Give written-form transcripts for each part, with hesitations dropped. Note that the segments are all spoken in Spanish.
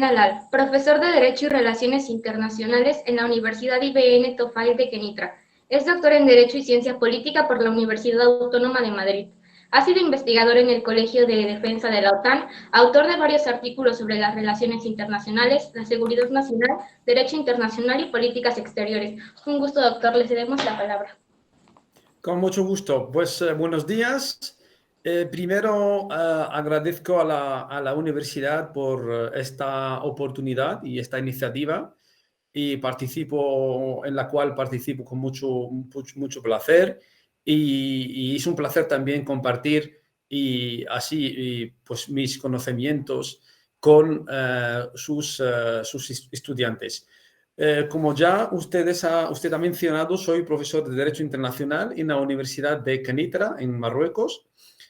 Alal, profesor de Derecho y Relaciones Internacionales en la Universidad IBN Tofay de Kenitra. Es doctor en Derecho y Ciencia Política por la Universidad Autónoma de Madrid. Ha sido investigador en el Colegio de Defensa de la OTAN, autor de varios artículos sobre las relaciones internacionales, la seguridad nacional, derecho internacional y políticas exteriores. Un gusto, doctor. Le cedemos la palabra. Con mucho gusto. Pues buenos días. Primero agradezco a la universidad por esta oportunidad y esta iniciativa y en la cual participo con mucho placer y es un placer también compartir pues mis conocimientos con sus estudiantes. Como ya usted ha mencionado, soy profesor de Derecho Internacional en la Universidad de Kenitra, en Marruecos,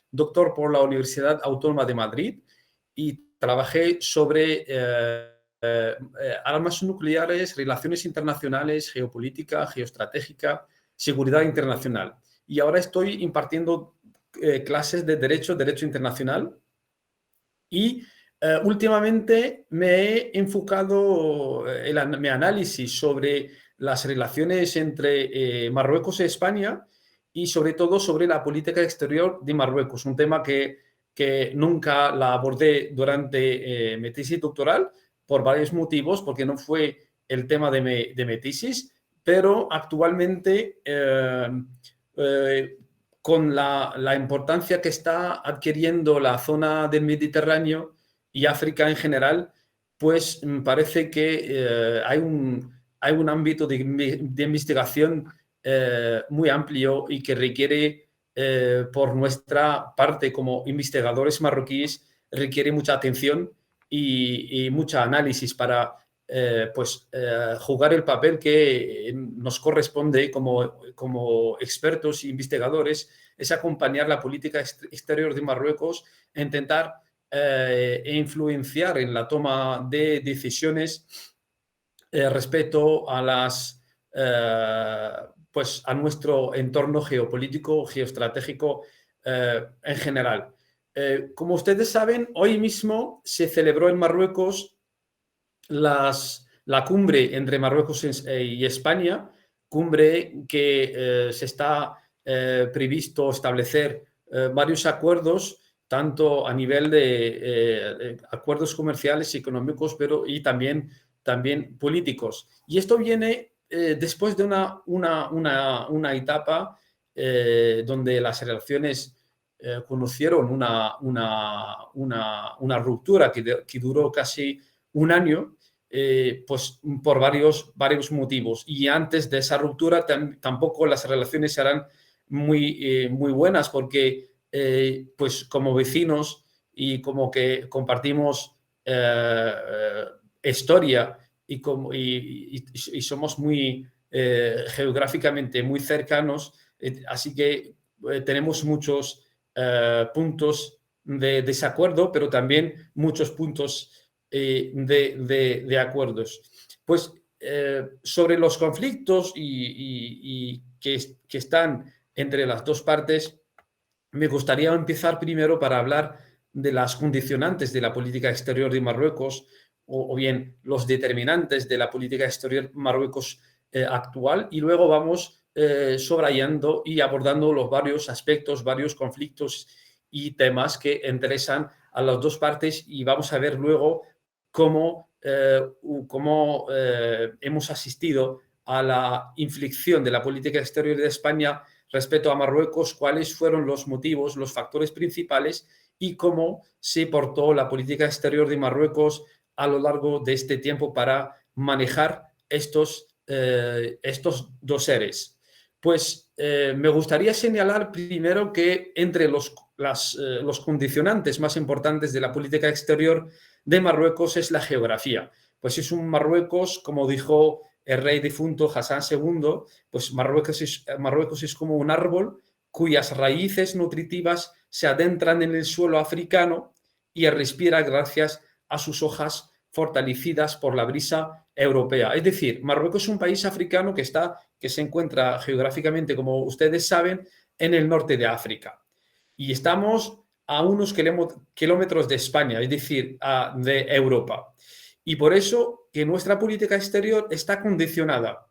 doctor por la Universidad Autónoma de Madrid y trabajé sobre armas nucleares, relaciones internacionales, geopolítica, geoestratégica, seguridad internacional. Y ahora estoy impartiendo clases de Derecho Internacional y últimamente me he enfocado mi análisis sobre las relaciones entre Marruecos y España y sobre todo sobre la política exterior de Marruecos, un tema que nunca la abordé durante mi tesis doctoral por varios motivos, porque no fue el tema de mi tesis, pero actualmente con la importancia que está adquiriendo la zona del Mediterráneo y África en general, pues parece que hay un ámbito de investigación muy amplio y que requiere, por nuestra parte como investigadores marroquíes, requiere mucha atención y mucho análisis para jugar el papel que nos corresponde como expertos e investigadores, es acompañar la política exterior de Marruecos e intentar influenciar en la toma de decisiones respecto a a nuestro entorno geopolítico, geoestratégico en general. Como ustedes saben, hoy mismo se celebró en Marruecos la cumbre entre Marruecos y España, cumbre que se está previsto establecer varios acuerdos, tanto a nivel de acuerdos comerciales y económicos, y también políticos. Y esto viene después de una etapa donde las relaciones conocieron una ruptura que duró casi un año, pues por varios motivos. Y antes de esa ruptura tampoco las relaciones eran muy buenas, porque pues como vecinos y como que compartimos historia y somos muy geográficamente muy cercanos, así que tenemos muchos puntos de desacuerdo, pero también muchos puntos de acuerdos. Pues sobre los conflictos que están entre las dos partes, me gustaría empezar primero para hablar de las condicionantes de la política exterior de Marruecos, o bien los determinantes de la política exterior de Marruecos actual, y luego vamos subrayando y abordando los varios aspectos, varios conflictos y temas que interesan a las dos partes, y vamos a ver luego cómo hemos asistido a la inflexión de la política exterior de España respecto a Marruecos, cuáles fueron los motivos, los factores principales y cómo se portó la política exterior de Marruecos a lo largo de este tiempo para manejar estos dos seres. Pues me gustaría señalar primero que entre los condicionantes más importantes de la política exterior de Marruecos es la geografía. Pues es un Marruecos, como dijo el rey difunto Hassan II, pues Marruecos es como un árbol cuyas raíces nutritivas se adentran en el suelo africano y respira gracias a sus hojas fortalecidas por la brisa europea. Es decir, Marruecos es un país africano que se encuentra geográficamente, como ustedes saben, en el norte de África. Y estamos a unos kilómetros de España, es decir, de Europa. Y por eso que nuestra política exterior está condicionada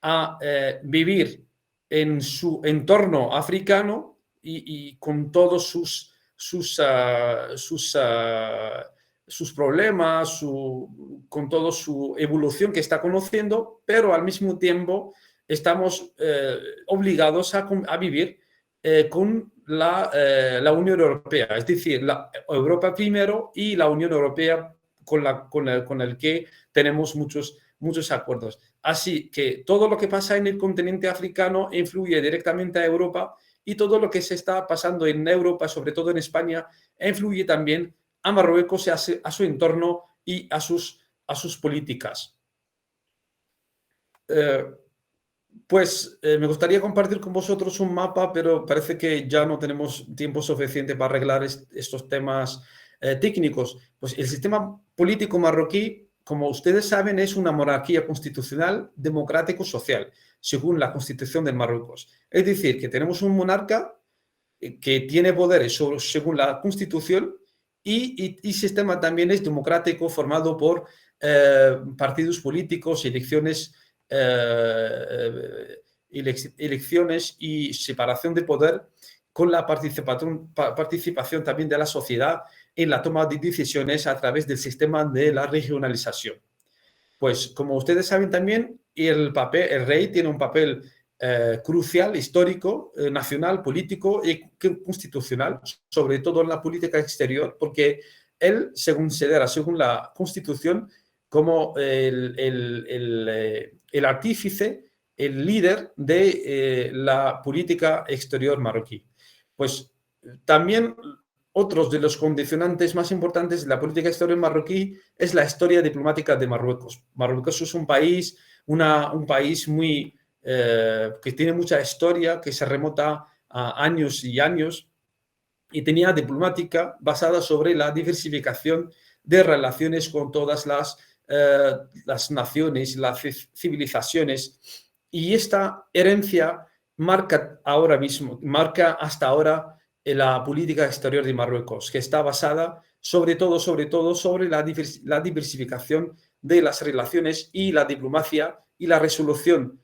a vivir en su entorno africano y con todos sus problemas, con toda su evolución que está conociendo, pero al mismo tiempo estamos obligados a vivir con la Unión Europea, es decir, la Europa primero y la Unión Europea con el que tenemos muchos acuerdos. Así que todo lo que pasa en el continente africano influye directamente a Europa y todo lo que se está pasando en Europa, sobre todo en España, influye también a Marruecos, a su entorno y a sus políticas. Me gustaría compartir con vosotros un mapa, pero parece que ya no tenemos tiempo suficiente para arreglar estos temas técnicos. Pues el sistema político marroquí, como ustedes saben, es una monarquía constitucional democrático-social, según la Constitución de Marruecos. Es decir, que tenemos un monarca que tiene poderes según la Constitución y el sistema también es democrático, formado por partidos políticos, elecciones y separación de poder, con la participación también de la sociedad en la toma de decisiones a través del sistema de la regionalización. Pues como ustedes saben también, el rey tiene un papel crucial, histórico, nacional, político y constitucional, sobre todo en la política exterior, porque él se considera, según la Constitución, como el artífice, el líder de la política exterior marroquí. Pues también otros de los condicionantes más importantes de la política exterior marroquí es la historia diplomática de Marruecos. Marruecos es un país muy que tiene mucha historia, que se remota a años y años, y tenía diplomática basada sobre la diversificación de relaciones con todas las naciones, las civilizaciones, y esta herencia marca hasta ahora la política exterior de Marruecos, que está basada sobre todo sobre la diversificación de las relaciones y la diplomacia y la resolución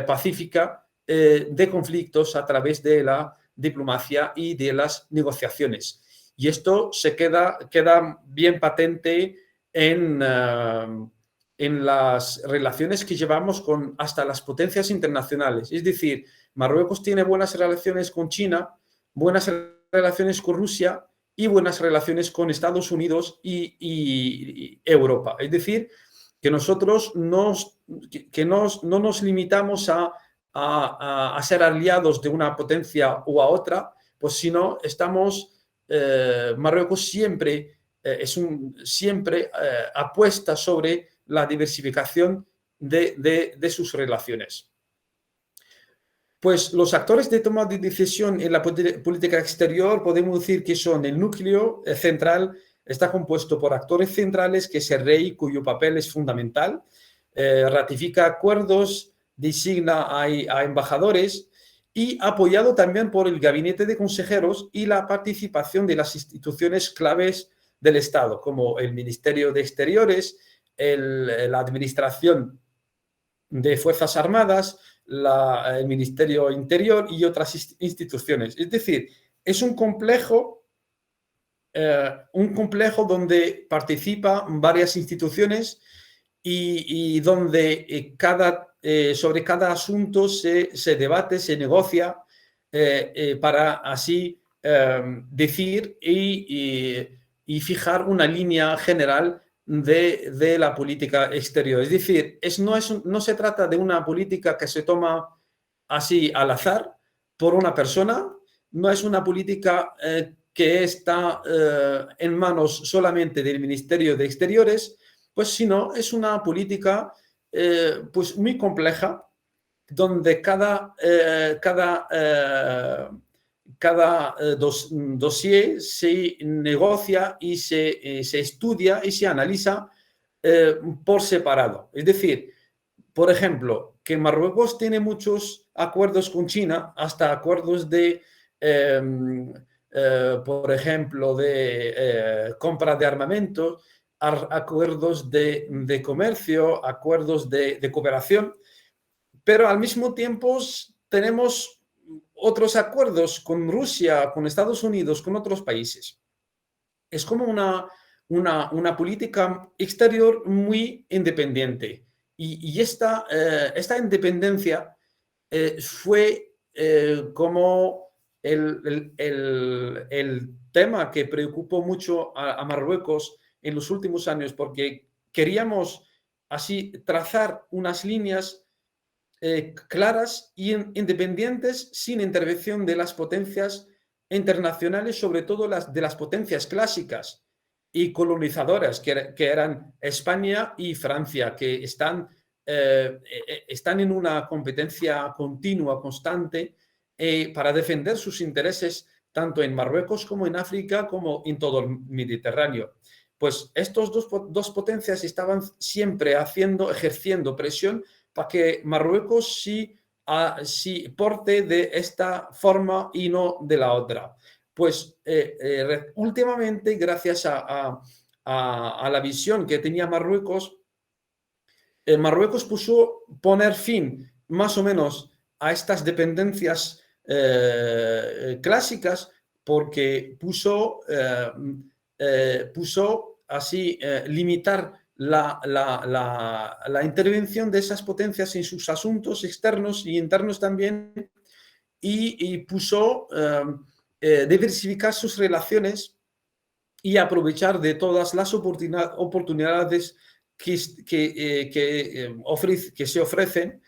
pacífica de conflictos a través de la diplomacia y de las negociaciones. Y esto queda bien patente en las relaciones que llevamos con hasta las potencias internacionales. Es decir, Marruecos tiene buenas relaciones con China, buenas relaciones con Rusia y buenas relaciones con Estados Unidos y Europa. Es decir, que nosotros no nos limitamos a ser aliados de una potencia u a otra, pues sino Marruecos siempre apuesta sobre la diversificación de sus relaciones. Pues los actores de toma de decisión en la política exterior podemos decir que son el núcleo central, está compuesto por actores centrales, que es el rey, cuyo papel es fundamental, ratifica acuerdos, designa a embajadores y apoyado también por el gabinete de consejeros y la participación de las instituciones claves del Estado, como el Ministerio de Exteriores, la Administración de Fuerzas Armadas, el Ministerio Interior y otras instituciones. Es decir, es un complejo donde participan varias instituciones y donde sobre cada asunto se debate, se negocia para así decir y fijar una línea general de la política exterior. Es decir, no se trata de una política que se toma así al azar por una persona, no es una política que está en manos solamente del Ministerio de Exteriores, pues sino es una política pues muy compleja, donde cada dossier se negocia y se estudia y se analiza por separado. Es decir, por ejemplo, que Marruecos tiene muchos acuerdos con China, hasta acuerdos por ejemplo, de compra de armamento, acuerdos de comercio, acuerdos de cooperación, pero al mismo tiempo tenemos otros acuerdos con Rusia, con Estados Unidos, con otros países. Es como una política exterior muy independiente. Y esta independencia fue como el tema que preocupó mucho a Marruecos en los últimos años, porque queríamos así trazar unas líneas claras y independientes sin intervención de las potencias internacionales, sobre todo de las potencias clásicas y colonizadoras, que eran España y Francia, que están en una competencia continua, constante, para defender sus intereses tanto en Marruecos como en África, como en todo el Mediterráneo. Pues estos dos potencias estaban siempre ejerciendo presión para que Marruecos sí porte de esta forma y no de la otra. Pues últimamente, gracias a la visión que tenía Marruecos, Marruecos puso poner fin más o menos a estas dependencias clásicas, porque puso así limitar la intervención de esas potencias en sus asuntos externos y internos también, y puso diversificar sus relaciones y aprovechar de todas las oportunidades que se ofrecen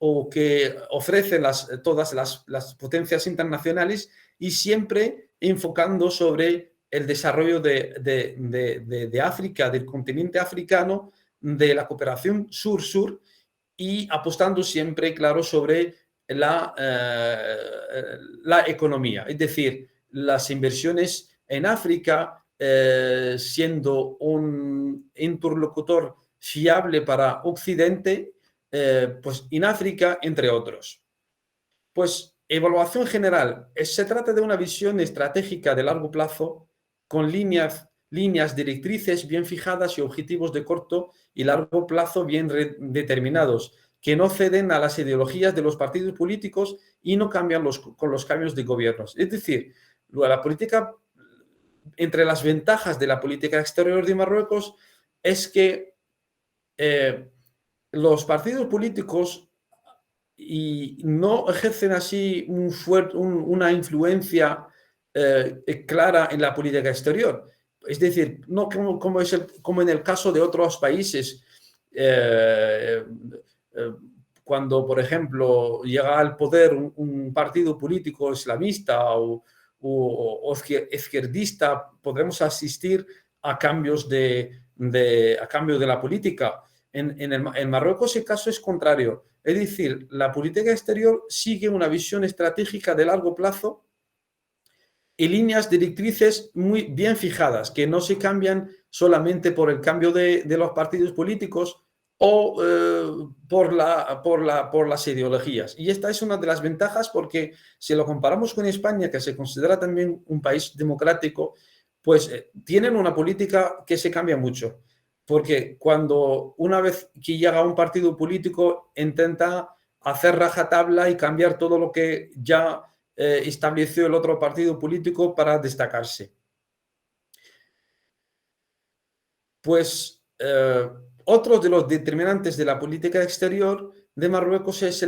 o que ofrecen todas las potencias internacionales, y siempre enfocando sobre el desarrollo de África, del continente africano, de la cooperación sur-sur, y apostando siempre, claro, sobre la economía, es decir, las inversiones en África, siendo un interlocutor fiable para Occidente, pues en África, entre otros. Pues evaluación general, se trata de una visión estratégica de largo plazo con líneas directrices bien fijadas y objetivos de corto y largo plazo bien determinados, que no ceden a las ideologías de los partidos políticos y no cambian con los cambios de gobiernos. Es decir, la política, entre las ventajas de la política exterior de Marruecos, es que los partidos políticos no ejercen así una influencia clara en la política exterior. Es decir, no como en el caso de otros países, cuando, por ejemplo, llega al poder un partido político islamista o izquierdista, podremos asistir a cambios a cambio de la política. En Marruecos el caso es contrario. Es decir, la política exterior sigue una visión estratégica de largo plazo y líneas directrices muy bien fijadas, que no se cambian solamente por el cambio de los partidos políticos o por las ideologías. Y esta es una de las ventajas, porque si lo comparamos con España, que se considera también un país democrático, pues tienen una política que se cambia mucho. Porque cuando una vez que llega un partido político, intenta hacer rajatabla y cambiar todo lo que ya estableció el otro partido político para destacarse. Pues otro de los determinantes de la política exterior de Marruecos es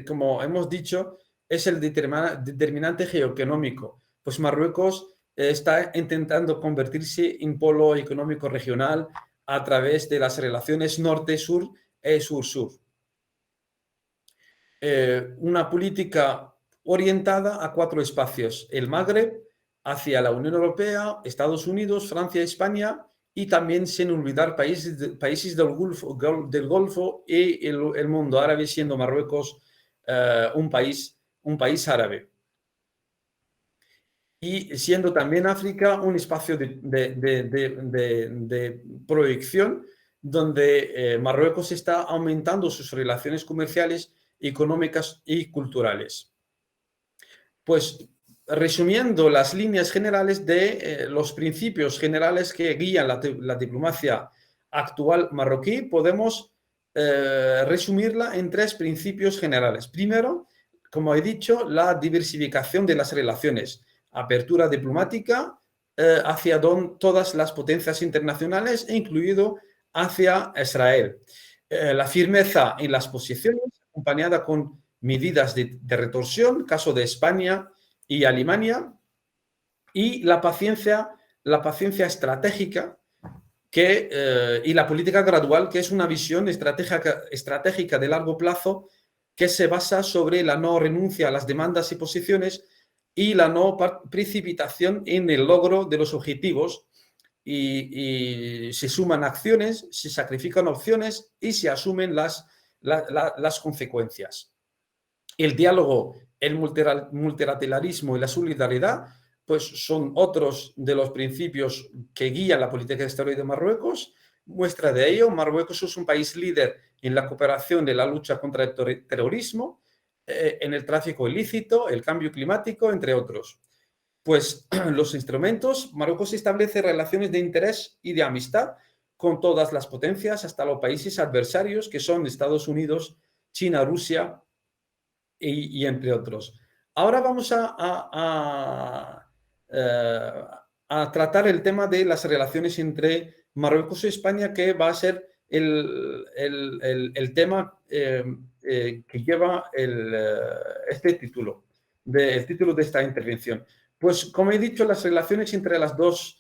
como hemos dicho, es el determinante geoeconómico. Pues Marruecos está intentando convertirse en polo económico regional a través de las relaciones norte-sur y sur-sur. Una política orientada a 4 espacios: el Magreb, hacia la Unión Europea, Estados Unidos, Francia, España, y también sin olvidar países del Golfo y el mundo árabe, siendo Marruecos un país árabe. Y siendo también África un espacio de proyección, donde Marruecos está aumentando sus relaciones comerciales, económicas y culturales. Pues resumiendo las líneas generales de los principios generales que guían la diplomacia actual marroquí, podemos resumirla en tres principios generales. Primero, como he dicho, la diversificación de las relaciones, apertura diplomática hacia todas las potencias internacionales, incluido hacia Israel. La firmeza en las posiciones, acompañada con medidas de retorsión, caso de España y Alemania, y la paciencia estratégica y la política gradual, que es una visión estratégica de largo plazo que se basa sobre la no renuncia a las demandas y posiciones y la no precipitación en el logro de los objetivos, y se suman acciones, se sacrifican opciones y se asumen las consecuencias. El diálogo, el multilateralismo y la solidaridad pues son otros de los principios que guían la política exterior de Marruecos. Muestra de ello, Marruecos es un país líder en la cooperación de la lucha contra el terrorismo, en el tráfico ilícito, el cambio climático, entre otros. Pues los instrumentos, Marruecos establece relaciones de interés y de amistad con todas las potencias, hasta los países adversarios, que son Estados Unidos, China, Rusia y entre otros. Ahora vamos a tratar el tema de las relaciones entre Marruecos y España, que va a ser el tema que lleva este título, el título de esta intervención. Pues, como he dicho, las relaciones entre los dos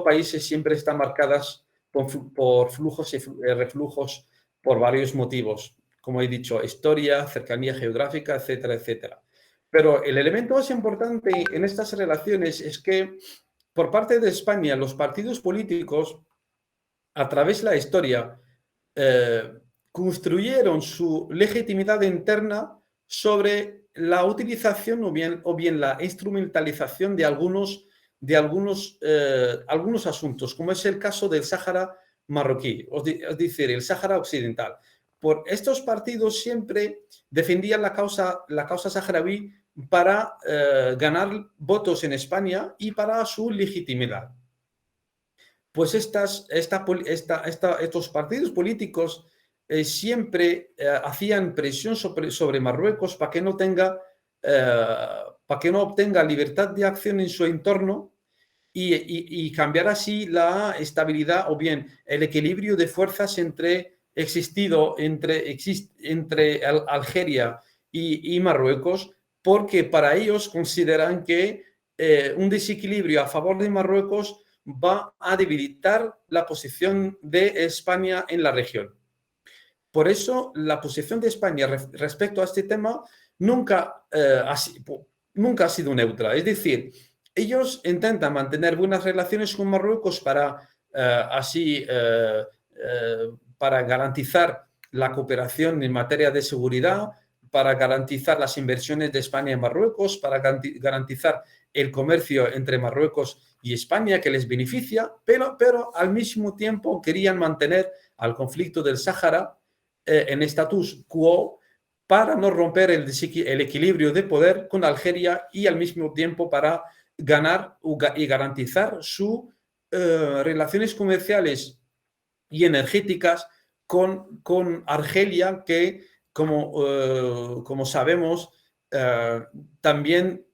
países siempre están marcadas por flujos y reflujos por varios motivos. Como he dicho, historia, cercanía geográfica, etcétera, etcétera. Pero el elemento más importante en estas relaciones es que, por parte de España, los partidos políticos, a través de la historia, construyeron su legitimidad interna sobre la utilización o bien la instrumentalización de algunos asuntos, como es el caso del Sáhara marroquí, es decir, el Sáhara occidental. Por estos partidos siempre defendían la causa saharaui para ganar votos en España y para su legitimidad. Pues estos partidos políticos siempre hacían presión sobre Marruecos para que no obtenga libertad de acción en su entorno y cambiar así la estabilidad o bien el equilibrio de fuerzas existido entre Algeria y Marruecos, porque para ellos consideran que un desequilibrio a favor de Marruecos va a debilitar la posición de España en la región. Por eso, la posición de España respecto a este tema nunca ha sido neutra. Es decir, ellos intentan mantener buenas relaciones con Marruecos para garantizar la cooperación en materia de seguridad, para garantizar las inversiones de España en Marruecos, para garantizar el comercio entre Marruecos y España, que les beneficia, pero al mismo tiempo querían mantener al conflicto del Sáhara en status quo para no romper el equilibrio de poder con Algeria y al mismo tiempo para ganar y garantizar sus relaciones comerciales y energéticas con Argelia, que como sabemos también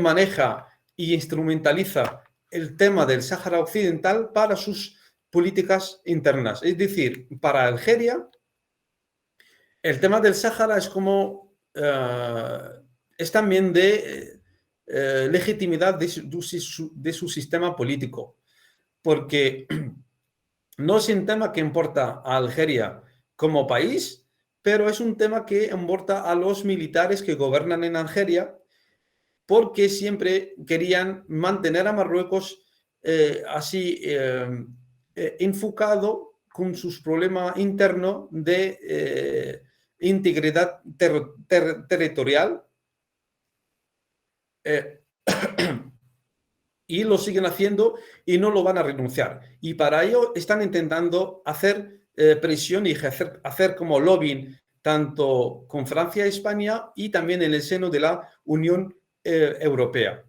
maneja y instrumentaliza el tema del Sáhara Occidental para sus políticas internas. Es decir, para Algeria, el tema del Sáhara es también de legitimidad de su sistema político, porque no es un tema que importa a Algeria como país, pero es un tema que importa a los militares que gobiernan en Algeria, porque siempre querían mantener a Marruecos enfocado con sus problemas internos de integridad territorial, y lo siguen haciendo y no lo van a renunciar. Y para ello están intentando hacer presión y hacer como lobbying tanto con Francia y España y también en el seno de la Unión europea.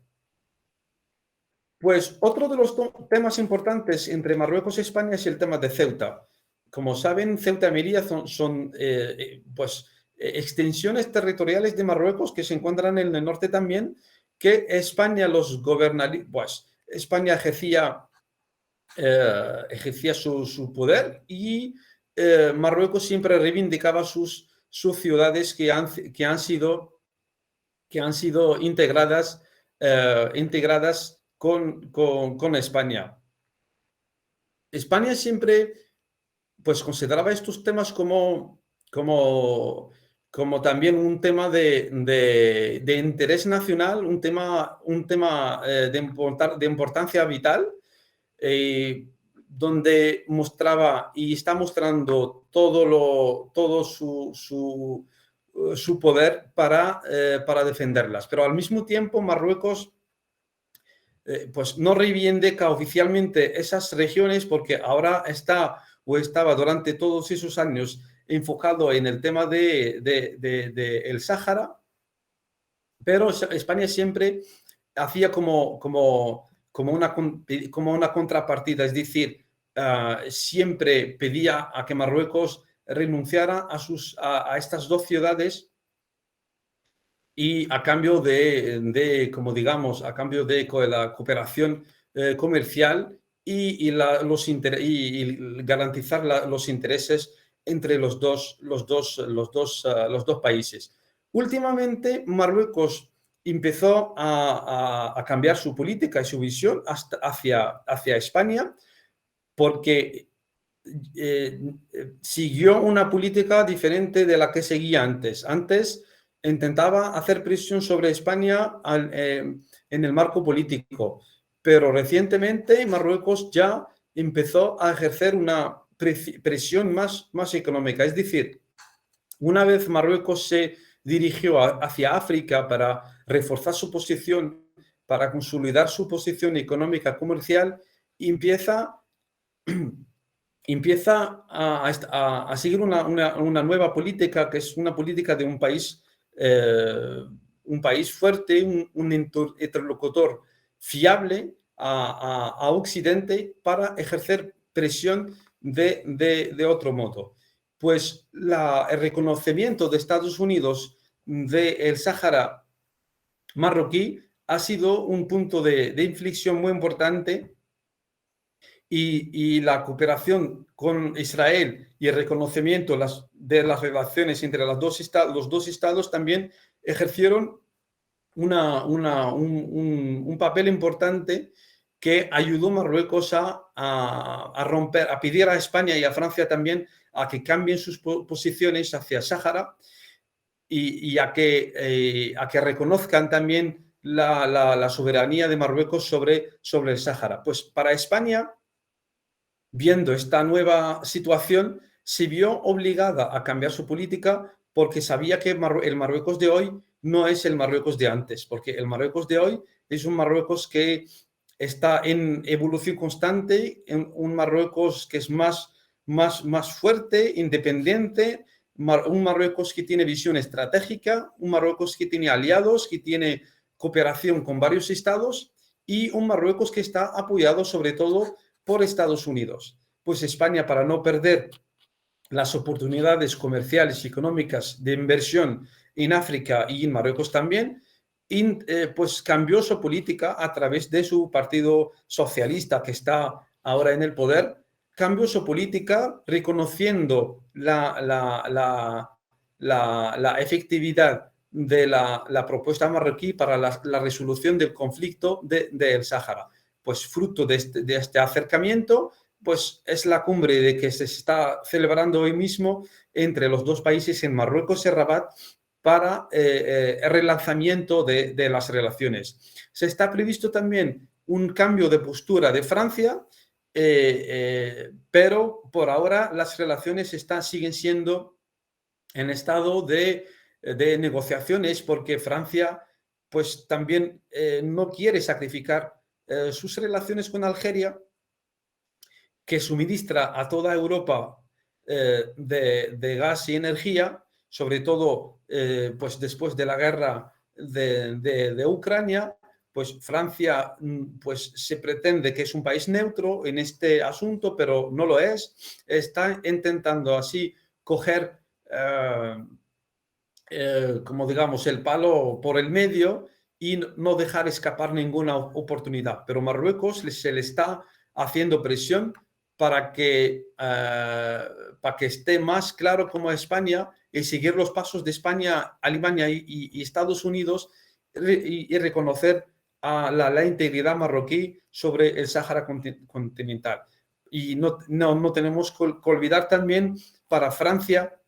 Pues otro de los temas importantes entre Marruecos y España es el tema de Ceuta. Como saben, Ceuta y Melilla son pues, extensiones territoriales de Marruecos que se encuentran en el norte también, que España los gobernaría, pues España ejercía su poder y Marruecos siempre reivindicaba sus ciudades que han sido integradas con España. España siempre pues consideraba estos temas como también un tema de interés nacional, un tema de importancia vital, donde mostraba y está mostrando todo su poder para defenderlas. Pero al mismo tiempo Marruecos pues no reivindica oficialmente esas regiones porque ahora estaba durante todos esos años enfocado en el tema de el Sáhara, pero España siempre hacía como una contrapartida, es decir, siempre pedía a que Marruecos renunciara a estas dos ciudades y a cambio como digamos, a cambio de la cooperación comercial y garantizar los intereses entre los dos países. Últimamente, Marruecos empezó a cambiar su política y su visión hacia España porque siguió una política diferente de la que seguía antes. Antes intentaba hacer presión sobre España en el marco político, pero recientemente Marruecos ya empezó a ejercer una presión más económica. Es decir, una vez Marruecos se dirigió hacia África para reforzar su posición, para consolidar su posición económica comercial, empieza a seguir una nueva política, que es una política de un país fuerte, un interlocutor fiable a Occidente para ejercer presión de otro modo. Pues el reconocimiento de Estados Unidos del Sáhara marroquí ha sido un punto de inflexión muy importante. Y la cooperación con Israel y el reconocimiento de las relaciones entre los dos estados también ejercieron un papel importante que ayudó a Marruecos a romper, a pedir a España y a Francia también a que cambien sus posiciones hacia Sáhara y a que reconozcan también la soberanía de Marruecos sobre el Sáhara. Pues para España, viendo esta nueva situación, se vio obligada a cambiar su política porque sabía que el Marruecos de hoy no es el Marruecos de antes, porque el Marruecos de hoy es un Marruecos que está en evolución constante, un Marruecos que es más fuerte, independiente, un Marruecos que tiene visión estratégica, un Marruecos que tiene aliados, que tiene cooperación con varios estados y un Marruecos que está apoyado sobre todo por Estados Unidos. Pues España, para no perder las oportunidades comerciales y económicas de inversión en África y en Marruecos también, pues cambió su política a través de su partido socialista que está ahora en el poder, cambió su política reconociendo la efectividad de la propuesta marroquí para la resolución del conflicto del Sáhara. Pues fruto de este acercamiento, pues es la cumbre de que se está celebrando hoy mismo entre los dos países en Marruecos y Rabat para el relanzamiento de las relaciones. Se está previsto también un cambio de postura de Francia, pero por ahora las relaciones siguen siendo en estado de negociaciones porque Francia pues también no quiere sacrificar sus relaciones con Algeria, que suministra a toda Europa de gas y energía, sobre todo pues después de la guerra de Ucrania, pues Francia pues, se pretende que es un país neutro en este asunto, pero no lo es. Está intentando así coger, como digamos, el palo por el medio y no dejar escapar ninguna oportunidad. Pero Marruecos se le está haciendo presión para que esté más claro como España y seguir los pasos de España, Alemania y Estados Unidos y reconocer a la integridad marroquí sobre el Sáhara continental. Y no tenemos que olvidar también para Francia,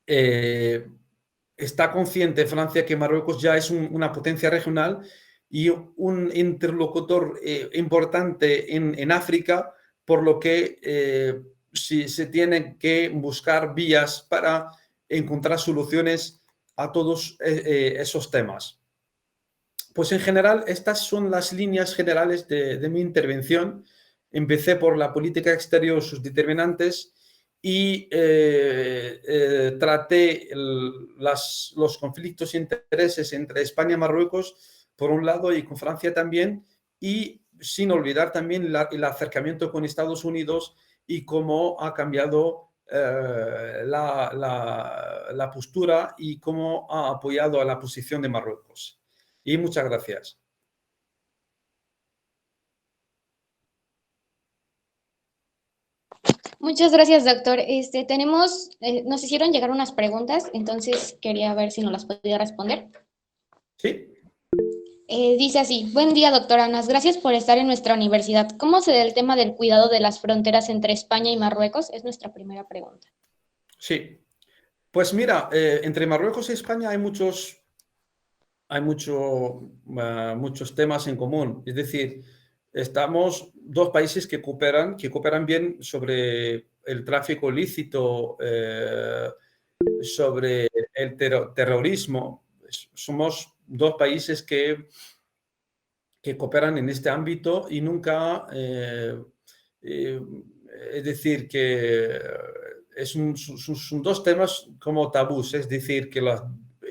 está consciente Francia que Marruecos ya es una potencia regional y un interlocutor importante en África, por lo que si se tienen que buscar vías para encontrar soluciones a todos esos temas. Pues en general, estas son las líneas generales de mi intervención. Empecé por la política exterior, sus determinantes, y traté los conflictos e intereses entre España y Marruecos, por un lado, y con Francia también, y sin olvidar también el acercamiento con Estados Unidos y cómo ha cambiado la postura y cómo ha apoyado a la posición de Marruecos. Y muchas gracias. Muchas gracias, doctor. Nos hicieron llegar unas preguntas, entonces quería ver si nos las podía responder. Sí. Dice así: buen día, doctora Anas. Gracias por estar en nuestra universidad. ¿Cómo se da el tema del cuidado de las fronteras entre España y Marruecos? Es nuestra primera pregunta. Sí. Pues mira, entre Marruecos y España muchos temas en común. Es decir, estamos dos países que cooperan bien sobre el tráfico ilícito, sobre el terrorismo. Somos dos países que cooperan en este ámbito y nunca, es decir, que son dos temas como tabús, es decir, que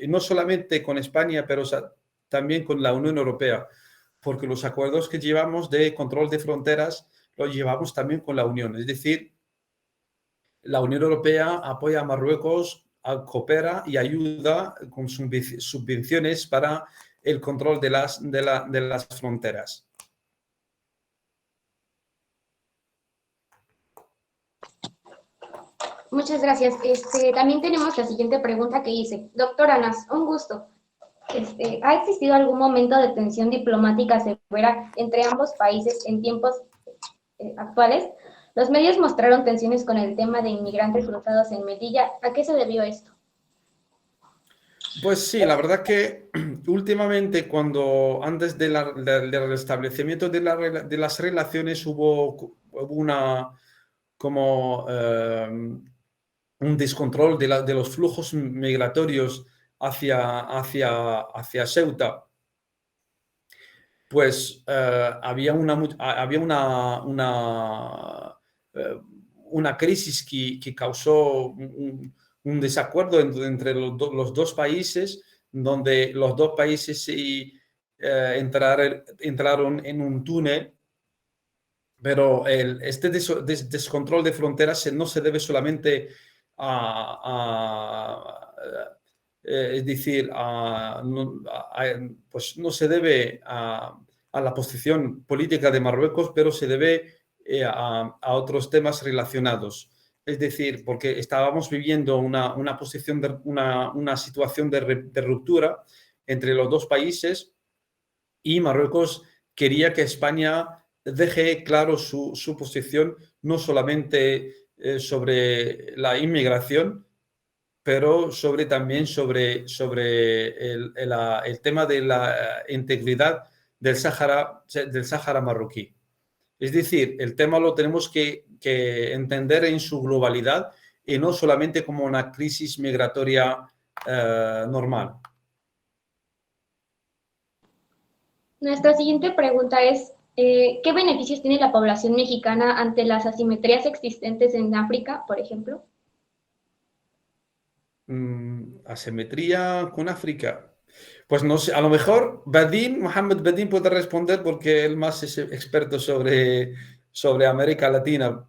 no solamente con España, pero también con la Unión Europea, porque los acuerdos que llevamos de control de fronteras los llevamos también con la Unión. Es decir, la Unión Europea apoya a Marruecos, coopera y ayuda con subvenciones para el control de las fronteras. Muchas gracias. También tenemos la siguiente pregunta que dice: doctor Anas, un gusto. ¿Ha existido algún momento de tensión diplomática severa entre ambos países en tiempos actuales? Los medios mostraron tensiones con el tema de inmigrantes cruzados en Melilla. ¿A qué se debió esto? Pues sí, la verdad que últimamente, antes del restablecimiento de las relaciones, hubo como un descontrol de los flujos migratorios hacia Ceuta. Pues había una crisis que causó un desacuerdo entre los dos países, donde los dos países entraron en un túnel, pero este descontrol de fronteras no se debe solamente es decir, pues no se debe a la posición política de Marruecos, pero se debe a otros temas relacionados. Es decir, porque estábamos viviendo una situación de ruptura entre los dos países y Marruecos quería que España deje claro su posición, no solamente sobre la inmigración, pero también sobre el tema de la integridad del Sáhara marroquí. Es decir, el tema lo tenemos que entender en su globalidad y no solamente como una crisis migratoria normal. Nuestra siguiente pregunta es: ¿qué beneficios tiene la población mexicana ante las asimetrías existentes en África, por ejemplo? Asimetría con África. Pues no sé, a lo mejor Mohamed Badin puede responder porque él más es experto sobre América Latina.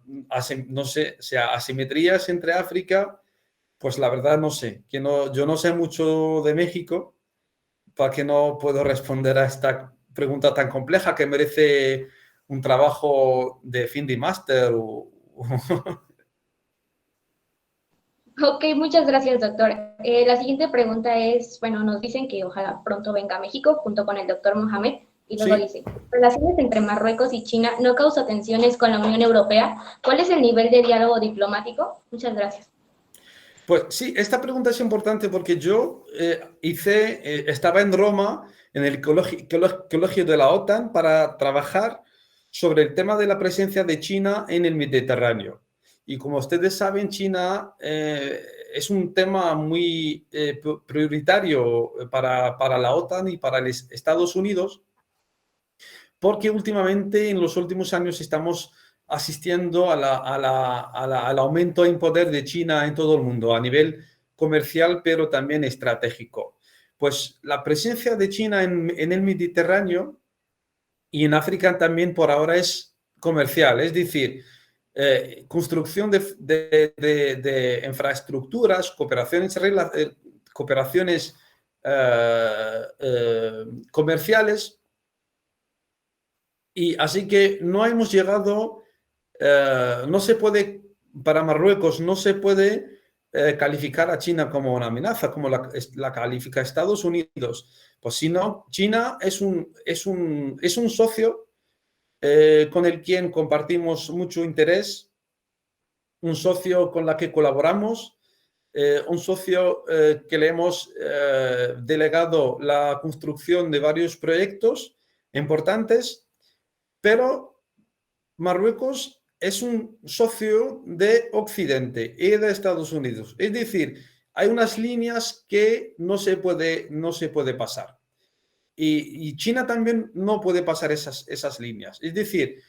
No sé, o sea, asimetrías entre África, pues la verdad no sé. Que no, yo no sé mucho de México, para que no puedo responder a esta pregunta tan compleja que merece un trabajo de fin de máster. Ok, muchas gracias, doctor. La siguiente pregunta es, bueno, nos dicen que ojalá pronto venga a México junto con el doctor Mohamed, y luego Sí. dice, relaciones entre Marruecos y China no causa tensiones con la Unión Europea. ¿Cuál es el nivel de diálogo diplomático? Muchas gracias. Pues sí, esta pregunta es importante porque yo estaba en Roma en el colegio de la OTAN para trabajar sobre el tema de la presencia de China en el Mediterráneo. Y como ustedes saben, China es un tema muy prioritario para la OTAN y para los Estados Unidos, porque últimamente, en los últimos años, estamos asistiendo al aumento en poder de China en todo el mundo, a nivel comercial, pero también estratégico. Pues la presencia de China en el Mediterráneo y en África también por ahora es comercial, es decir, construcción de infraestructuras, cooperaciones comerciales, y así que no hemos llegado, no se puede, para Marruecos no se puede calificar a China como una amenaza, como la califica Estados Unidos. Pues si no, China es un socio con el quien compartimos mucho interés, un socio con la que colaboramos, un socio que le hemos delegado la construcción de varios proyectos importantes, pero Marruecos es un socio de Occidente y de Estados Unidos. Es decir, hay unas líneas que no se puede pasar. Y China también no puede pasar esas líneas. Es decir,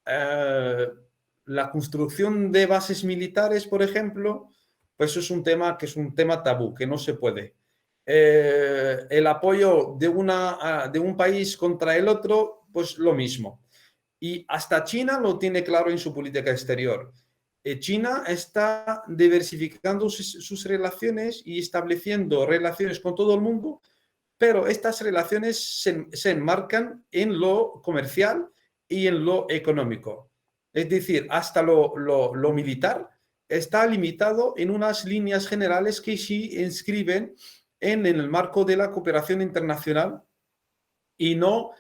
eh, la construcción de bases militares, por ejemplo, pues es un tema que es un tema tabú, que no se puede. El apoyo de un país contra el otro, pues lo mismo. Y hasta China lo tiene claro en su política exterior. China está diversificando sus relaciones y estableciendo relaciones con todo el mundo, pero estas relaciones se enmarcan en lo comercial y en lo económico. Es decir, hasta lo militar está limitado en unas líneas generales que sí inscriben en el marco de la cooperación internacional y no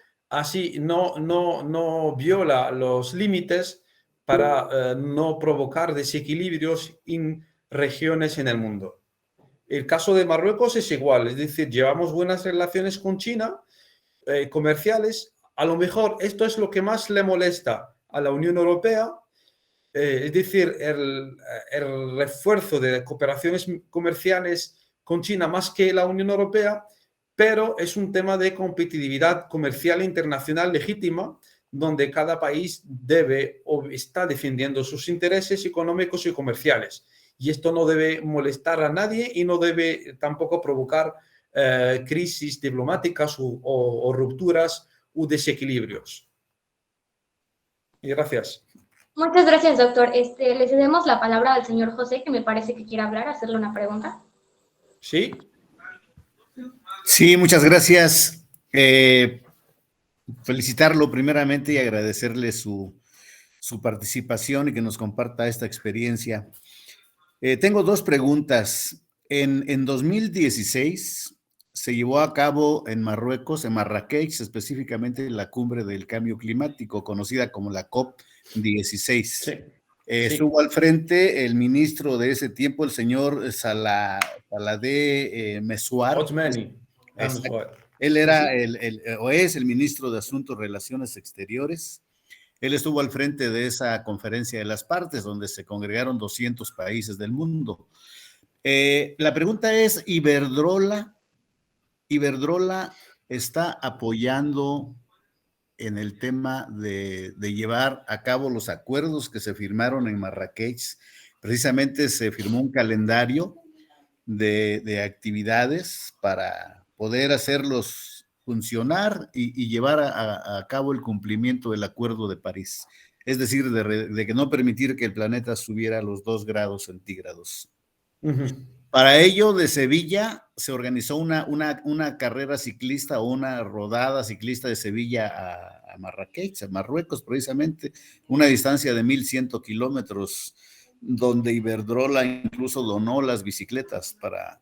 viola los límites para no provocar desequilibrios en regiones en el mundo. El caso de Marruecos es igual, es decir, llevamos buenas relaciones con China, comerciales. A lo mejor esto es lo que más le molesta a la Unión Europea, es decir, el refuerzo de cooperaciones comerciales con China más que la Unión Europea, pero es un tema de competitividad comercial internacional legítima, donde cada país debe o está defendiendo sus intereses económicos y comerciales. Y esto no debe molestar a nadie y no debe tampoco provocar crisis diplomáticas o rupturas o desequilibrios. Y gracias. Muchas gracias, doctor. Le cedemos la palabra al señor José, que me parece que quiere hablar, hacerle una pregunta. ¿Sí? Sí, muchas gracias. Felicitarlo primeramente y agradecerle su participación y que nos comparta esta experiencia. Tengo dos preguntas. En 2016 se llevó a cabo en Marruecos, en Marrakech, específicamente la cumbre del cambio climático, conocida como la COP16. Sí. Estuvo al frente el ministro de ese tiempo, el señor Saladé Messoar. Otmani. Él era o es el ministro de Asuntos y Relaciones Exteriores. Él estuvo al frente de esa conferencia de las partes, donde se congregaron 200 países del mundo. La pregunta es, ¿Iberdrola está apoyando en el tema de llevar a cabo los acuerdos que se firmaron en Marrakech? Precisamente se firmó un calendario de actividades para poder hacerlos funcionar y llevar a cabo el cumplimiento del Acuerdo de París. Es decir, de que no permitir que el planeta subiera a los 2 grados centígrados. Para ello, de Sevilla se organizó una carrera ciclista o una rodada ciclista de Sevilla a Marrakech, a Marruecos precisamente, una distancia de 1,100 kilómetros, donde Iberdrola incluso donó las bicicletas para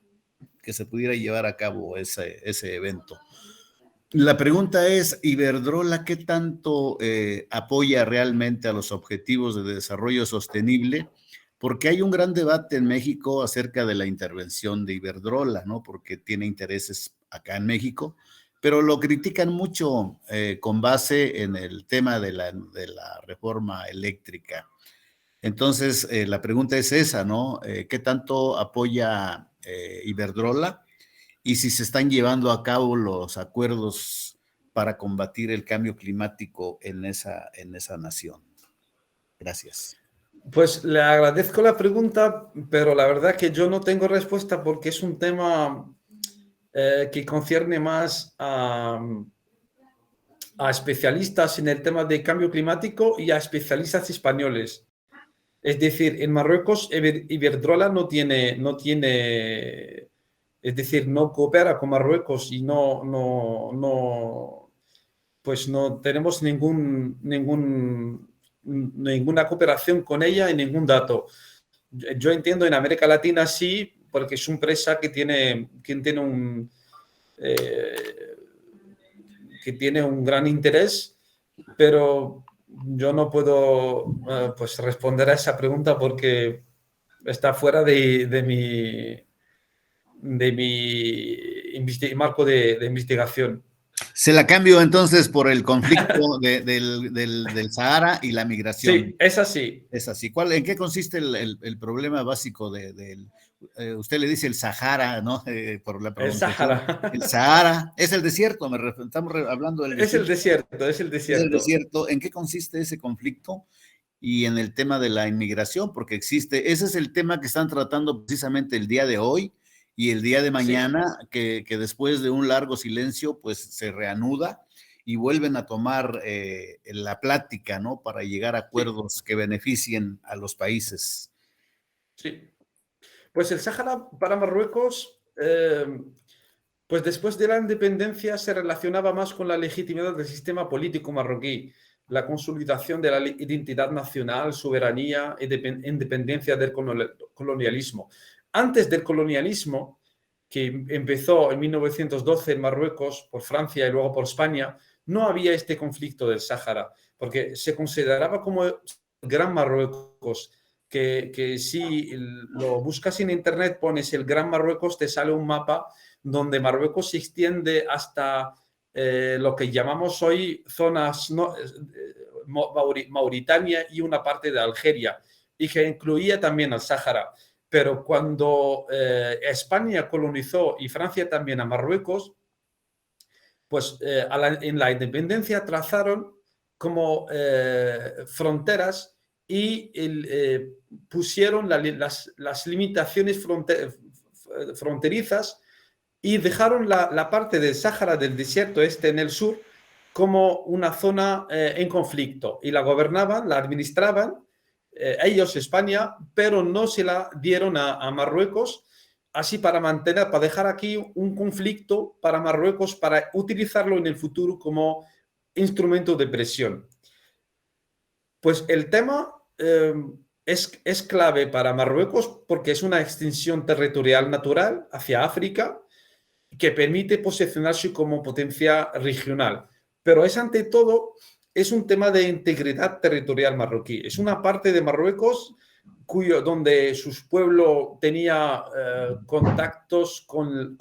que se pudiera llevar a cabo ese evento. La pregunta es, Iberdrola, ¿qué tanto apoya realmente a los objetivos de desarrollo sostenible? Porque hay un gran debate en México acerca de la intervención de Iberdrola, ¿no? Porque tiene intereses acá en México, pero lo critican mucho con base en el tema de la reforma eléctrica. Entonces, la pregunta es esa, ¿no? ¿Qué tanto apoya Iberdrola? Y si se están llevando a cabo los acuerdos para combatir el cambio climático en esa nación. Gracias. Pues le agradezco la pregunta, pero la verdad que yo no tengo respuesta porque es un tema que concierne más a especialistas en el tema de cambio climático y a especialistas españoles. Es decir, en Marruecos Iberdrola no tiene, es decir, no coopera con Marruecos y pues no tenemos ninguna cooperación con ella y ningún dato. Yo entiendo en América Latina sí, porque es una empresa que tiene un gran interés, pero yo no puedo pues responder a esa pregunta porque está fuera de mi marco de investigación. Se la cambio entonces por el conflicto del Sahara y la migración. Sí, es así. Es así. ¿En qué consiste el problema básico usted le dice el Sahara, ¿no? Por la pronunciación. El Sahara. El Sahara. Es el desierto, estamos hablando del desierto. Es el desierto. Es el desierto. ¿En qué consiste ese conflicto? Y en el tema de la inmigración, porque ese es el tema que están tratando precisamente el día de hoy y el día de mañana, sí. que después de un largo silencio, pues se reanuda y vuelven a tomar la plática, ¿no? Para llegar a acuerdos que beneficien a los países. Sí. Pues el Sáhara para Marruecos, pues después de la independencia se relacionaba más con la legitimidad del sistema político marroquí, la consolidación de la identidad nacional, soberanía e independencia del colonialismo. Antes del colonialismo, que empezó en 1912 en Marruecos por Francia y luego por España, no había este conflicto del Sáhara, porque se consideraba como el Gran Marruecos, que si lo buscas en internet, pones el Gran Marruecos, te sale un mapa donde Marruecos se extiende hasta lo que llamamos hoy zonas Mauritania y una parte de Algeria, y que incluía también al Sáhara. Pero cuando España colonizó y Francia también a Marruecos, pues en la independencia trazaron como fronteras y pusieron las limitaciones fronterizas y dejaron la parte del Sáhara, del desierto este en el sur, como una zona en conflicto, y la gobernaban, la administraban ellos, España, pero no se la dieron a Marruecos, así para dejar aquí un conflicto para Marruecos, para utilizarlo en el futuro como instrumento de presión. Pues el tema es clave para Marruecos porque es una extensión territorial natural hacia África que permite posicionarse como potencia regional. Pero ante todo, es un tema de integridad territorial marroquí. Es una parte de Marruecos donde su pueblo tenía contactos con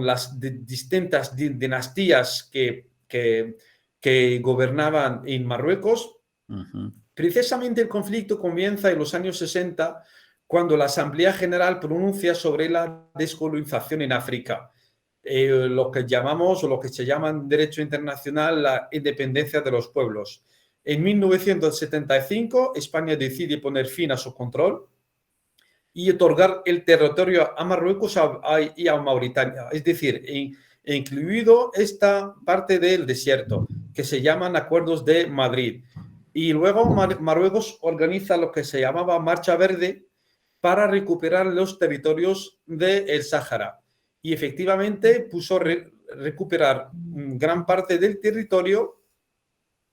las distintas dinastías que gobernaban en Marruecos. Uh-huh. Precisamente el conflicto comienza en los años 60, cuando la Asamblea General pronuncia sobre la descolonización en África, lo que llamamos, o lo que se llama en derecho internacional, la independencia de los pueblos. En 1975, España decide poner fin a su control y otorgar el territorio a Marruecos y a Mauritania, es decir, incluido esta parte del desierto, que se llaman Acuerdos de Madrid. Y luego Marruecos organiza lo que se llamaba Marcha Verde para recuperar los territorios del Sáhara. Y efectivamente puso recuperar gran parte del territorio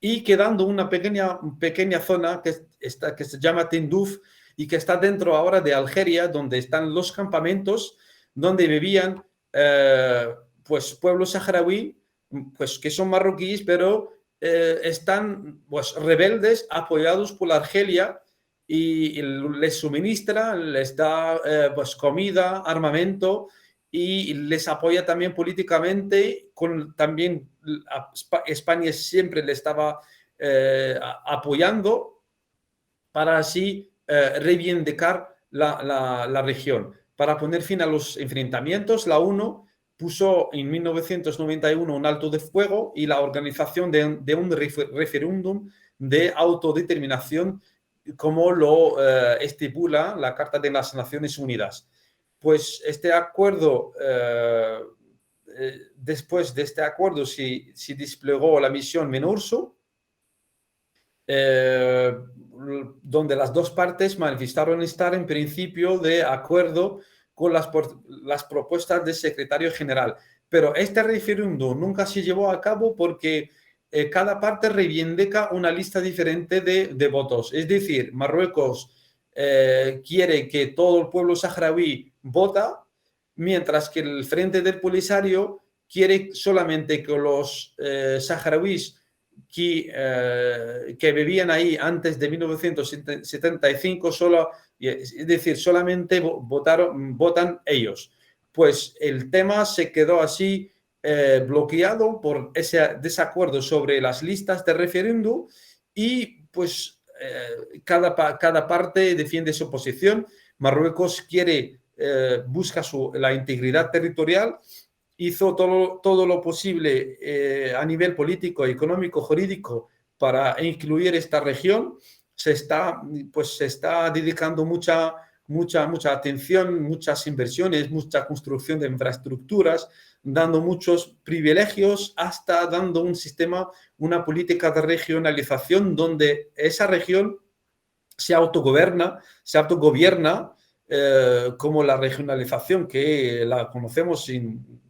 y quedando una pequeña zona que se llama Tinduf y que está dentro ahora de Algeria, donde están los campamentos donde vivían pues pueblos saharaui, pues que son marroquíes, pero están pues rebeldes apoyados por Argelia y les suministra, les da pues comida, armamento y les apoya también políticamente. También España siempre le estaba apoyando para así reivindicar la región. Para poner fin a los enfrentamientos, la ONU puso en 1991 un alto de fuego y la organización de un referéndum de autodeterminación, como lo estipula la Carta de las Naciones Unidas. Pues este acuerdo, después de este acuerdo se desplegó la misión MINURSO, donde las dos partes manifestaron estar en principio de acuerdo con las propuestas del secretario general. Pero este referéndum nunca se llevó a cabo porque cada parte reivindica una lista diferente de votos. Es decir, Marruecos quiere que todo el pueblo saharaui vota, mientras que el Frente del Polisario quiere solamente que los saharauis que vivían ahí antes de 1975, es decir, solamente votan ellos. Pues el tema se quedó así bloqueado por ese desacuerdo sobre las listas de referéndum y pues cada parte defiende su posición. Marruecos busca la integridad territorial, hizo todo lo posible a nivel político, económico, jurídico para incluir esta región. Se está dedicando mucha atención, muchas inversiones, mucha construcción de infraestructuras, dando muchos privilegios, hasta dando una política de regionalización donde esa región se autogobierna como la regionalización que la conocemos en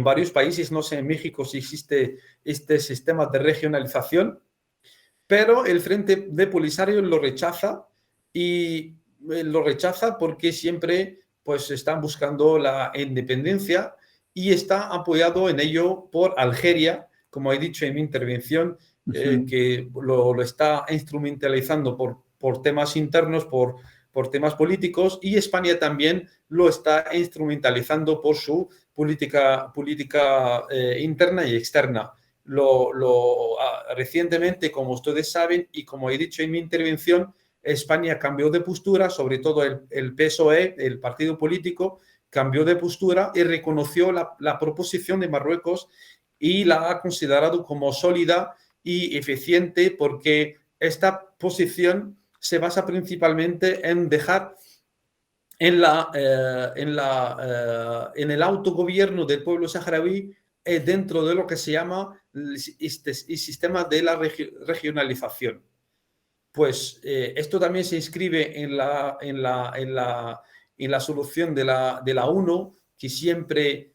varios países. No sé, en México si existe este sistema de regionalización, pero el Frente de Polisario lo rechaza, y lo rechaza porque siempre pues están buscando la independencia y está apoyado en ello por Algeria, como he dicho en mi intervención, que lo está instrumentalizando por temas internos, por temas políticos, y España también lo está instrumentalizando por su política interna y externa. Recientemente, como ustedes saben y como he dicho en mi intervención, España cambió de postura, sobre todo el PSOE, el partido político, cambió de postura y reconoció la proposición de Marruecos y la ha considerado como sólida y eficiente, porque esta posición se basa principalmente en dejar en el autogobierno del pueblo saharaui dentro de lo que se llama el sistema de la regionalización. Pues esto también se inscribe en la solución de la ONU, que siempre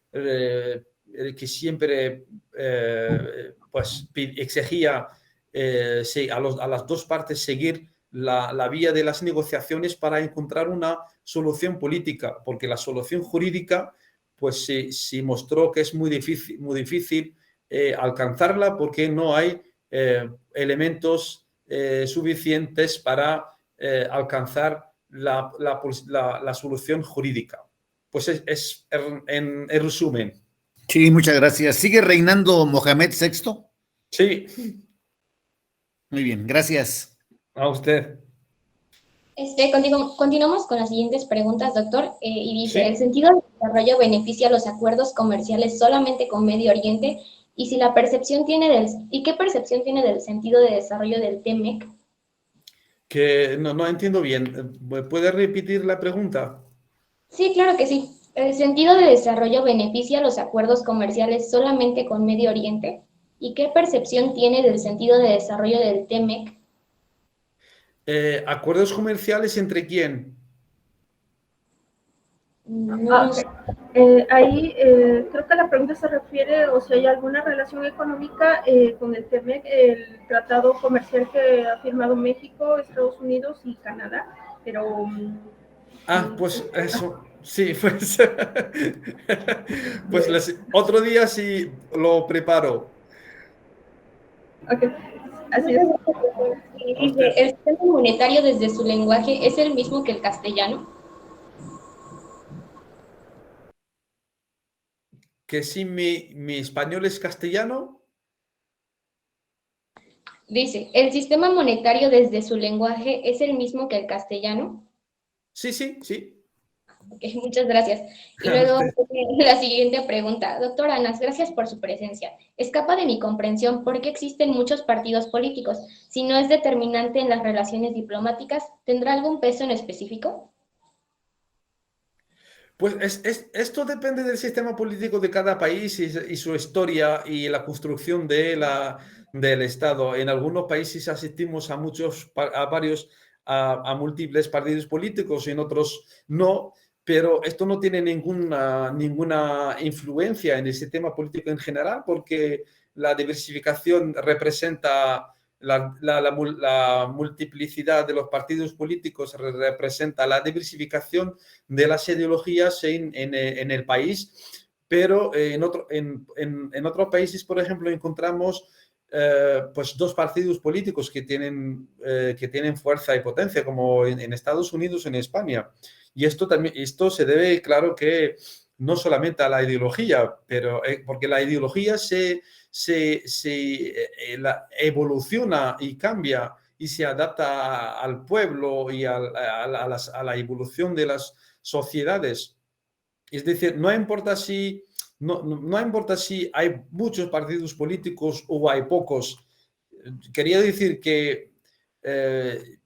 pues exigía a las dos partes seguir la vía de las negociaciones para encontrar una solución política, porque la solución jurídica pues se mostró que es muy difícil alcanzarla, porque no hay elementos suficientes para alcanzar la solución jurídica. Pues es en resumen. Sí, muchas gracias. ¿Sigue reinando Mohamed VI? Sí. Muy bien, gracias. A usted. Continuamos con las siguientes preguntas, doctor. Y dice, Sí. ¿el sentido de desarrollo beneficia los acuerdos comerciales solamente con Medio Oriente? ¿Y qué percepción tiene del sentido de desarrollo del TEMEC? Que no entiendo bien. ¿Puede repetir la pregunta? Sí, claro que sí. ¿El sentido de desarrollo beneficia los acuerdos comerciales solamente con Medio Oriente? ¿Y qué percepción tiene del sentido de desarrollo del TEMEC? ¿Acuerdos comerciales entre quién? No Ok. sé. Ahí creo que la pregunta se refiere o si hay alguna relación económica con el TEMEC, el tratado comercial que ha firmado México, Estados Unidos y Canadá, pero Pues eso, sí, pues, pues otro día sí lo preparo. ok, así Muchas es. gracias, doctor. Y A dice, usted. ¿el sistema monetario desde su lenguaje es el mismo que el castellano? Que si mi español es castellano, Dice, ¿el sistema monetario desde su lenguaje es el mismo que el castellano? sí, sí, sí. Ok, muchas gracias. Y A luego usted. la siguiente pregunta. Doctor Anas, gracias por su presencia. Escapa de mi comprensión por qué existen muchos partidos políticos. Si no es determinante en las relaciones diplomáticas, ¿tendrá algún peso en específico? Pues esto depende del sistema político de cada país y su historia y la construcción del Estado. En algunos países asistimos a a múltiples partidos políticos, en otros no, pero esto no tiene ninguna influencia en el sistema político en general porque la diversificación representa la multiplicidad de los partidos políticos, representa la diversificación de las ideologías en el país, pero en otros países, por ejemplo, encontramos pues dos partidos políticos que tienen fuerza y potencia, como en Estados Unidos, en España. Y esto se debe, claro, que no solamente a la ideología, pero porque la ideología evoluciona y cambia y se adapta al pueblo y a la evolución de las sociedades. Es decir, no importa si hay muchos partidos políticos o hay pocos. Quería decir que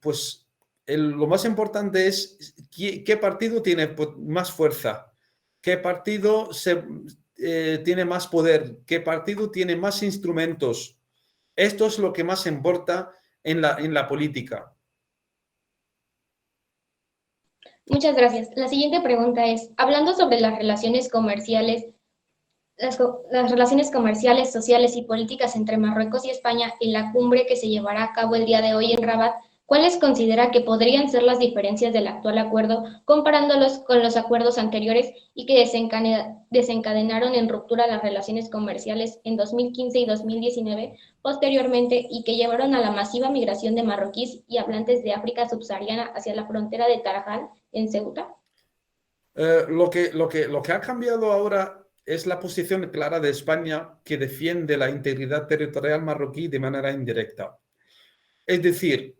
pues lo más importante es qué partido tiene más fuerza, qué partido tiene más poder, qué partido tiene más instrumentos. Esto es lo que más importa en la política. Muchas gracias. La siguiente pregunta es, hablando sobre las relaciones comerciales, las relaciones comerciales, sociales y políticas entre Marruecos y España en la cumbre que se llevará a cabo el día de hoy en Rabat, ¿cuáles considera que podrían ser las diferencias del actual acuerdo comparándolos con los acuerdos anteriores y que desencadenaron en ruptura las relaciones comerciales en 2015 y 2019 posteriormente y que llevaron a la masiva migración de marroquíes y hablantes de África subsahariana hacia la frontera de Tarajal en Ceuta? Lo que ha cambiado ahora es la posición clara de España que defiende la integridad territorial marroquí de manera indirecta. Es decir,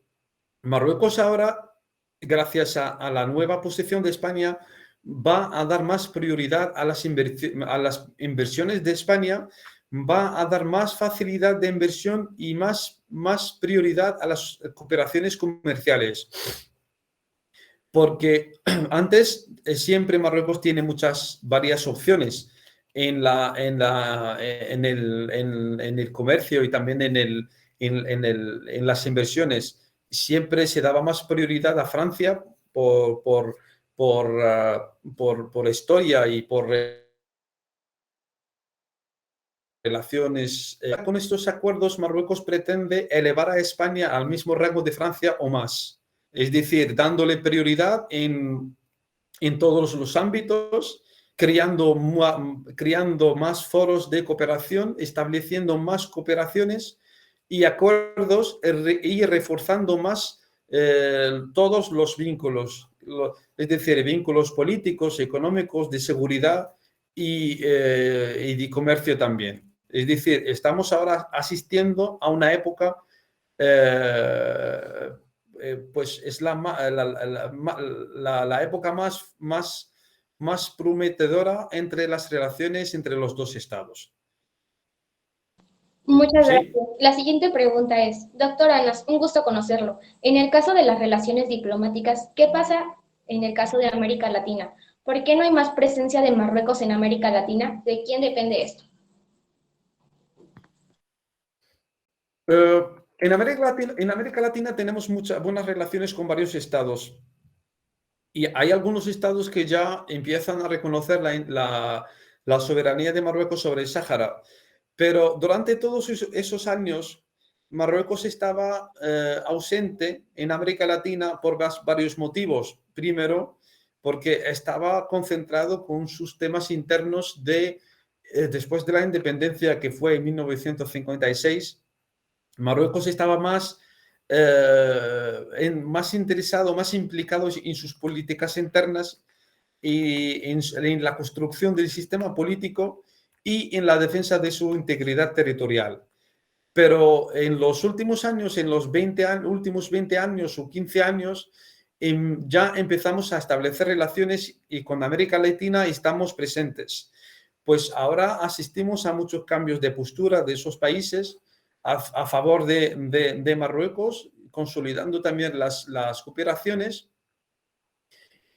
Marruecos ahora, gracias a la nueva posición de España, va a dar más prioridad a a las inversiones de España, va a dar más facilidad de inversión y más prioridad a las cooperaciones comerciales. Porque antes siempre Marruecos tiene varias opciones en el comercio y también en las inversiones. Siempre se daba más prioridad a Francia por historia y por relaciones. Con estos acuerdos, Marruecos pretende elevar a España al mismo rango de Francia o más. Es decir, dándole prioridad en todos los ámbitos, creando más foros de cooperación, estableciendo más cooperaciones y acuerdos y reforzando más todos los vínculos, es decir, vínculos políticos, económicos, de seguridad y de comercio también. Es decir, estamos ahora asistiendo a una época eh, pues es la época más prometedora entre las relaciones entre los dos estados. Muchas Sí. gracias. La siguiente pregunta es, doctor Anas, un gusto conocerlo. En el caso de las relaciones diplomáticas, ¿qué pasa en el caso de América Latina? ¿Por qué no hay más presencia de Marruecos en América Latina? ¿De quién depende esto? Eh, en América Latina tenemos muchas buenas relaciones con varios estados y hay algunos estados que ya empiezan a reconocer la soberanía de Marruecos sobre el Sáhara. Pero durante todos esos años, Marruecos estaba ausente en América Latina por varios motivos. Primero, porque estaba concentrado con sus temas internos después de la independencia que fue en 1956. Marruecos estaba más interesado, más implicado en sus políticas internas y en la construcción del sistema político y en la defensa de su integridad territorial. Pero en los últimos años, en los últimos 20 años o 15 años, ya empezamos a establecer relaciones y con América Latina estamos presentes. Pues ahora asistimos a muchos cambios de postura de esos países a favor de Marruecos, consolidando también las cooperaciones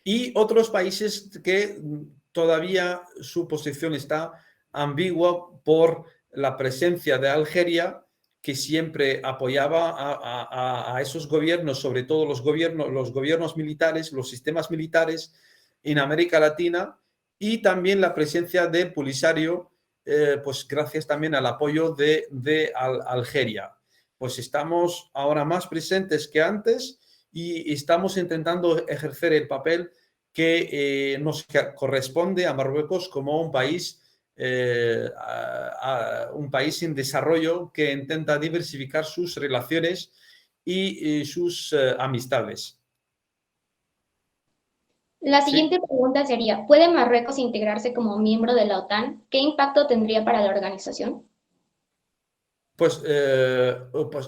y otros países que todavía su posición está ambigua por la presencia de Algeria, que siempre apoyaba a esos gobiernos, sobre todo los gobiernos militares, los sistemas militares en América Latina, y también la presencia de Polisario, pues gracias también al apoyo de Algeria. Pues estamos ahora más presentes que antes y estamos intentando ejercer el papel que nos corresponde a Marruecos como un país en desarrollo que intenta diversificar sus relaciones y sus amistades. La ¿Sí? siguiente pregunta sería, ¿puede Marruecos integrarse como miembro de la OTAN? ¿Qué impacto tendría para la organización? Pues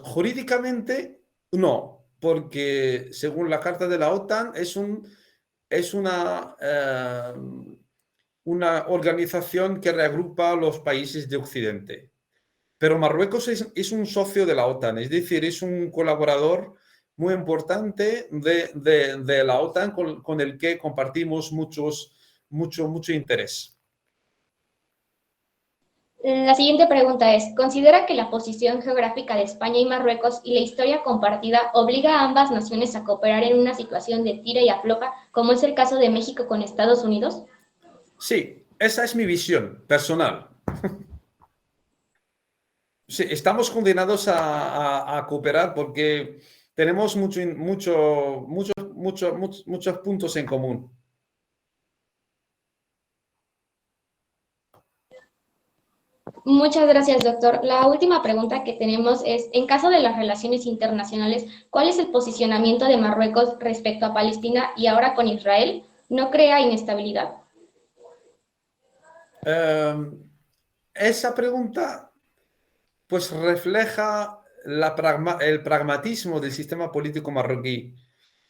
jurídicamente no, porque según la Carta de la OTAN es una organización que reagrupa a los países de Occidente. Pero Marruecos es un socio de la OTAN, es decir, es un colaborador muy importante de la OTAN con el que compartimos mucho interés. La siguiente pregunta es, ¿considera que la posición geográfica de España y Marruecos y la historia compartida obliga a ambas naciones a cooperar en una situación de tira y afloja, como es el caso de México con Estados Unidos? Sí, esa es mi visión personal. Sí, estamos condenados a cooperar porque tenemos muchos puntos en común. Muchas gracias, doctor. La última pregunta que tenemos es, en caso de las relaciones internacionales, ¿cuál es el posicionamiento de Marruecos respecto a Palestina y ahora con Israel? ¿No crea inestabilidad? Eh, esa pregunta pues refleja el pragmatismo del sistema político marroquí.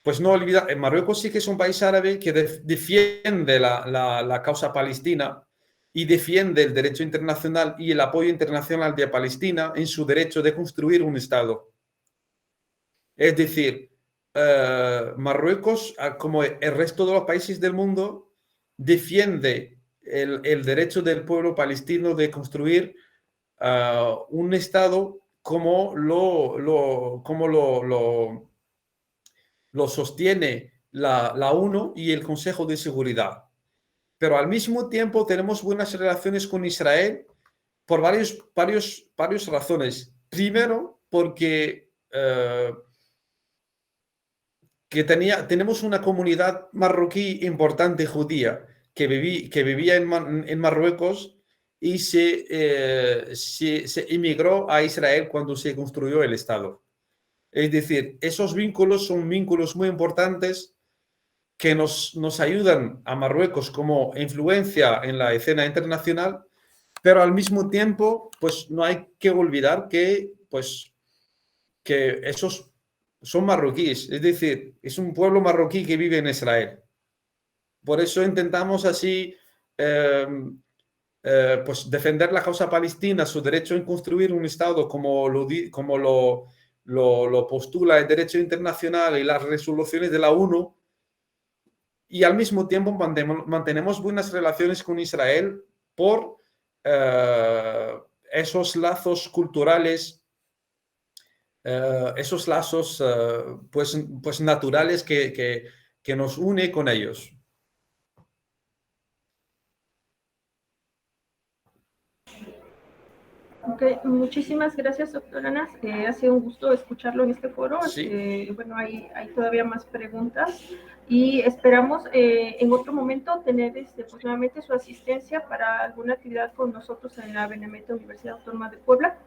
Pues no olvida, Marruecos sí que es un país árabe que defiende la causa palestina y defiende el derecho internacional y el apoyo internacional de Palestina en su derecho de construir un Estado. Es decir, Marruecos, como el resto de los países del mundo, defiende el derecho del pueblo palestino de construir un Estado como lo sostiene la ONU y el Consejo de Seguridad. Pero al mismo tiempo tenemos buenas relaciones con Israel por varias razones. Primero, porque tenemos una comunidad marroquí importante judía que vivía en Marruecos y se emigró a Israel cuando se construyó el Estado. Es decir, esos vínculos son vínculos muy importantes que nos ayudan a Marruecos como influencia en la escena internacional, pero al mismo tiempo, pues no hay que olvidar que esos son marroquíes, es decir, es un pueblo marroquí que vive en Israel. Por eso intentamos así eh, pues defender la causa palestina, su derecho en construir un Estado como lo postula el derecho internacional y las resoluciones de la ONU, y al mismo tiempo mantenemos buenas relaciones con Israel por esos lazos culturales, esos lazos pues naturales que nos une con ellos. Okay, muchísimas gracias, doctora Anas. Ha sido un gusto escucharlo en este foro. Sí. Bueno, hay todavía más preguntas y esperamos en otro momento tener pues, nuevamente su asistencia para alguna actividad con nosotros en la Benemérita Universidad Autónoma de Puebla.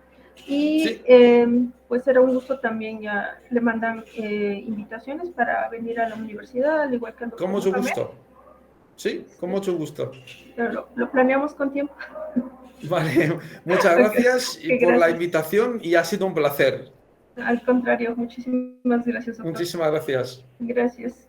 Y Sí. pues será un gusto también, ya le mandan invitaciones para venir a la universidad, al igual que al doctor Con mucho Mohamed. gusto. Sí, con mucho gusto. Pero lo planeamos con tiempo. Vale, muchas gracias Okay, por la gracias. invitación y ha sido un placer. Al contrario, muchísimas gracias, doctor. Muchísimas gracias. Gracias.